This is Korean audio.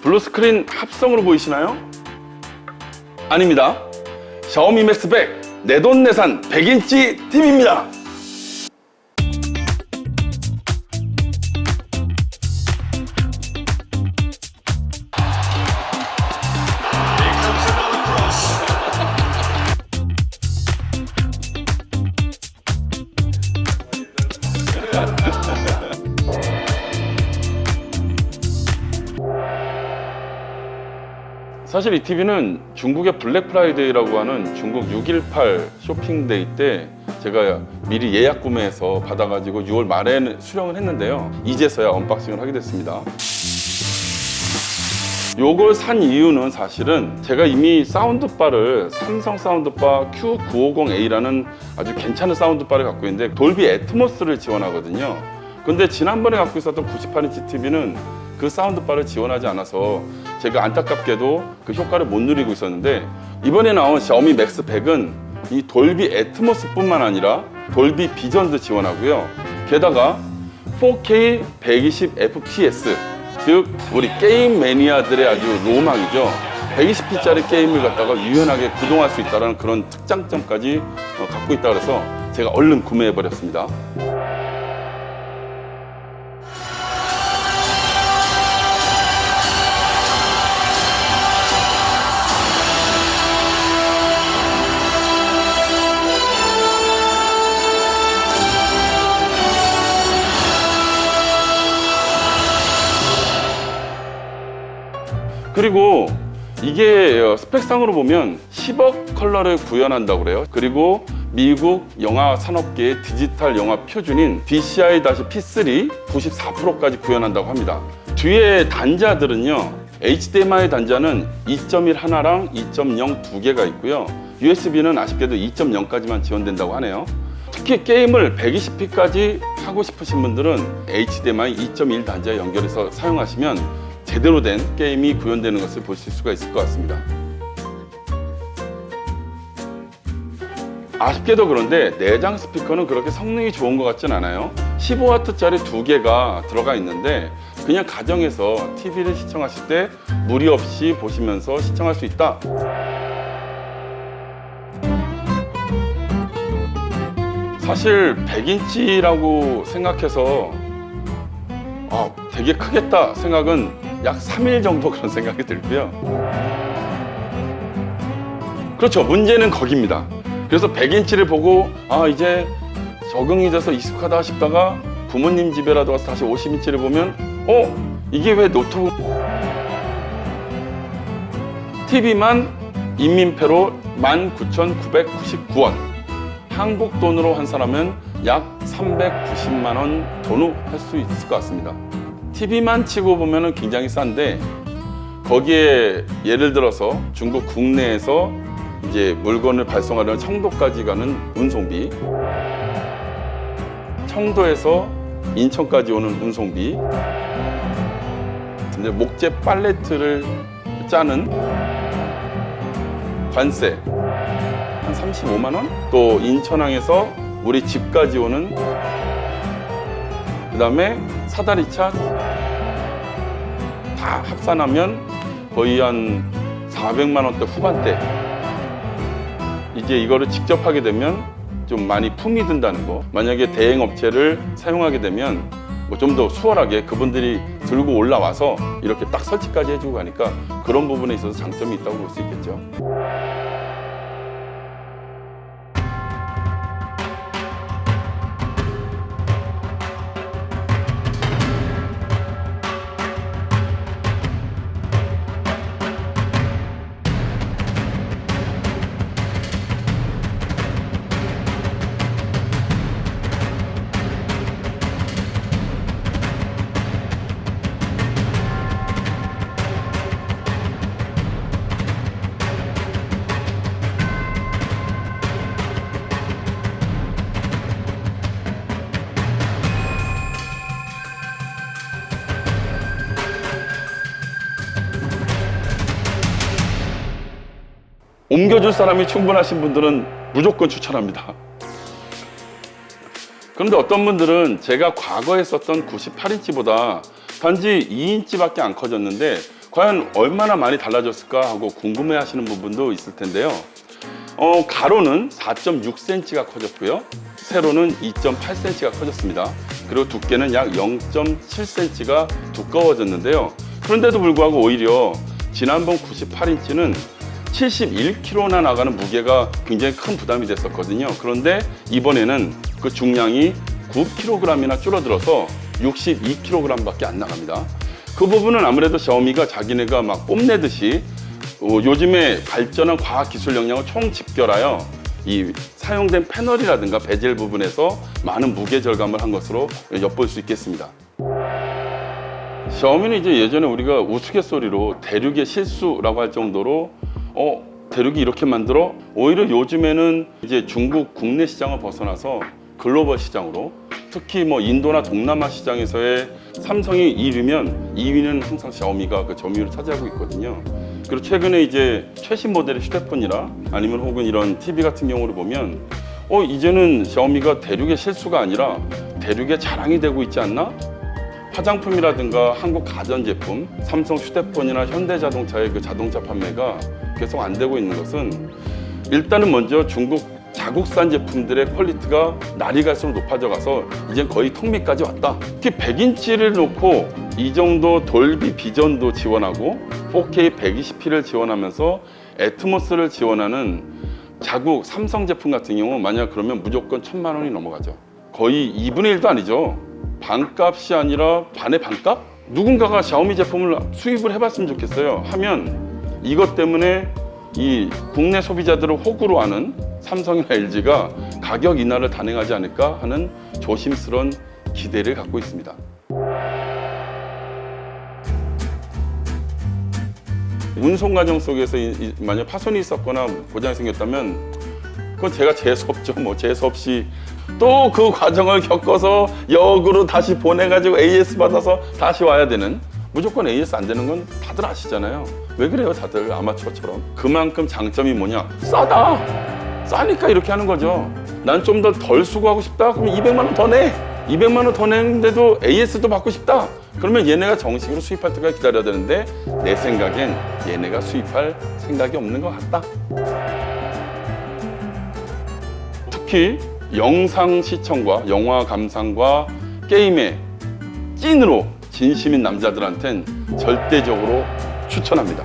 블루스크린 합성으로 보이시나요? 아닙니다. 샤오미 맥스 100 내돈내산 100인치 TV입니다. 사실 이 TV는 중국의 블랙 프라이데이라고 하는 중국 6.18 쇼핑데이 때 제가 미리 예약 구매해서 받아가지고 6월 말에 수령을 했는데요. 이제서야 언박싱을 하게 됐습니다. 요걸 산 이유는 사실은 제가 이미 사운드바를 삼성 사운드바 Q950A라는 아주 괜찮은 사운드바를 갖고 있는데 돌비 애트모스를 지원하거든요. 근데 지난번에 갖고 있었던 98인치 TV는 그 사운드바를 지원하지 않아서 제가 안타깝게도 그 효과를 못 누리고 있었는데, 이번에 나온 샤오미 맥스 100은 이 돌비 애트모스뿐만 아니라 돌비 비전도 지원하고요. 게다가 4K 120fps, 즉 우리 게임 매니아들의 아주 로망이죠. 120p짜리 게임을 갖다가 유연하게 구동할 수 있다는 그런 특장점까지 갖고 있다 그래서 제가 얼른 구매해 버렸습니다. 그리고 이게 스펙상으로 보면 10억 컬러를 구현한다고 그래요. 그리고 미국 영화 산업계의 디지털 영화 표준인 DCI-P3 94%까지 구현한다고 합니다. 뒤에 단자들은요, HDMI 단자는 2.1 하나랑 2.0 두 개가 있고요. USB는 아쉽게도 2.0까지만 지원된다고 하네요. 특히 게임을 120p까지 하고 싶으신 분들은 HDMI 2.1 단자에 연결해서 사용하시면 제대로 된 게임이 구현되는 것을 보실 수가 있을 것 같습니다. 아쉽게도 그런데 내장 스피커는 그렇게 성능이 좋은 것 같진 않아요. 15W짜리 두 개가 들어가 있는데 그냥 가정에서 TV를 시청하실 때 무리 없이 보시면서 시청할 수 있다. 사실 100인치라고 생각해서 되게 크겠다 생각은 약 3일 정도 그런 생각이 들고요. 그렇죠. 문제는 거기입니다. 그래서 100인치를 보고 이제 적응이 돼서 익숙하다 싶다가 부모님 집에라도 가서 다시 50인치를 보면 이게 왜 노트북 TV만 인민폐로 19,999원, 한국 돈으로 환산하면 약 390만 원 돈을 수 있을 것 같습니다. TV만 치고 보면 굉장히 싼데 거기에 예를 들어서 중국 국내에서 이제 물건을 발송하려면 청도까지 가는 운송비, 청도에서 인천까지 오는 운송비, 근데 목재 팔레트를 짜는 관세 한 35만 원? 또 인천항에서 우리 집까지 오는, 그 다음에 사다리차 다 합산하면 거의 한 400만 원대 후반대. 이제 이거를 직접 하게 되면 좀 많이 품이 든다는 거. 만약에 대행 업체를 사용하게 되면 좀 더 수월하게 그분들이 들고 올라와서 이렇게 딱 설치까지 해주고 가니까 그런 부분에 있어서 장점이 있다고 볼 수 있겠죠. 옮겨줄 사람이 충분하신 분들은 무조건 추천합니다. 그런데 어떤 분들은 제가 과거에 썼던 98인치보다 단지 2인치밖에 안 커졌는데 과연 얼마나 많이 달라졌을까 하고 궁금해 하시는 부분도 있을 텐데요. 가로는 4.6cm가 커졌고요. 세로는 2.8cm가 커졌습니다. 그리고 두께는 약 0.7cm가 두꺼워졌는데요. 그런데도 불구하고 오히려 지난번 98인치는 71kg나 나가는 무게가 굉장히 큰 부담이 됐었거든요. 그런데 이번에는 그 중량이 9kg이나 줄어들어서 62kg밖에 안 나갑니다. 그 부분은 아무래도 샤오미가 자기네가 막 뽐내듯이 요즘에 발전한 과학기술 역량을 총집결하여 이 사용된 패널이라든가 베젤 부분에서 많은 무게 절감을 한 것으로 엿볼 수 있겠습니다. 샤오미는 이제 예전에 우리가 우스갯소리로 대륙의 실수라고 할 정도로 대륙이 이렇게 만들어? 오히려 요즘에는 이제 중국 국내 시장을 벗어나서 글로벌 시장으로, 특히 뭐 인도나 동남아 시장에서의 삼성이 1위면 2위는 항상 샤오미가 그 점유율을 차지하고 있거든요. 그리고 최근에 이제 최신 모델의 휴대폰이나 아니면 혹은 이런 TV 같은 경우를 보면 이제는 샤오미가 대륙의 실수가 아니라 대륙의 자랑이 되고 있지 않나? 화장품이라든가 한국 가전제품, 삼성 휴대폰이나 현대자동차의 그 자동차 판매가 계속 안 되고 있는 것은 일단은 먼저 중국 자국산 제품들의 퀄리티가 날이 갈수록 높아져 가서 이제 거의 턱밑까지 왔다. 특히 100인치를 놓고 이 정도 돌비 비전도 지원하고 4K 120p를 지원하면서 애트모스를 지원하는 자국 삼성 제품 같은 경우 만약 그러면 무조건 1000만 원이 넘어가죠. 거의 2분의 1도 아니죠. 반값이 아니라 반의 반값? 누군가가 샤오미 제품을 수입을 해봤으면 좋겠어요. 하면 이것 때문에 이 국내 소비자들을 호구로 하는 삼성이나 LG가 가격 인하를 단행하지 않을까 하는 조심스러운 기대를 갖고 있습니다. 운송 과정 속에서 만약 파손이 있었거나 고장이 생겼다면 그건 제가 재수없죠. 뭐 재수없이 또 그 과정을 겪어서 역으로 다시 보내가지고 AS 받아서 다시 와야 되는, 무조건 AS 안 되는 건 다들 아시잖아요. 왜 그래요 다들 아마추어처럼. 그만큼 장점이 뭐냐? 싸니까 이렇게 하는 거죠. 난 좀 덜 수고하고 싶다? 그러면 200만 원 더 내. 200만 원 더 내는데도 AS도 받고 싶다? 그러면 얘네가 정식으로 수입할 때까지 기다려야 되는데 내 생각엔 얘네가 수입할 생각이 없는 것 같다. 특히 영상 시청과 영화 감상과 게임에 찐으로 진심인 남자들한텐 절대적으로 추천합니다.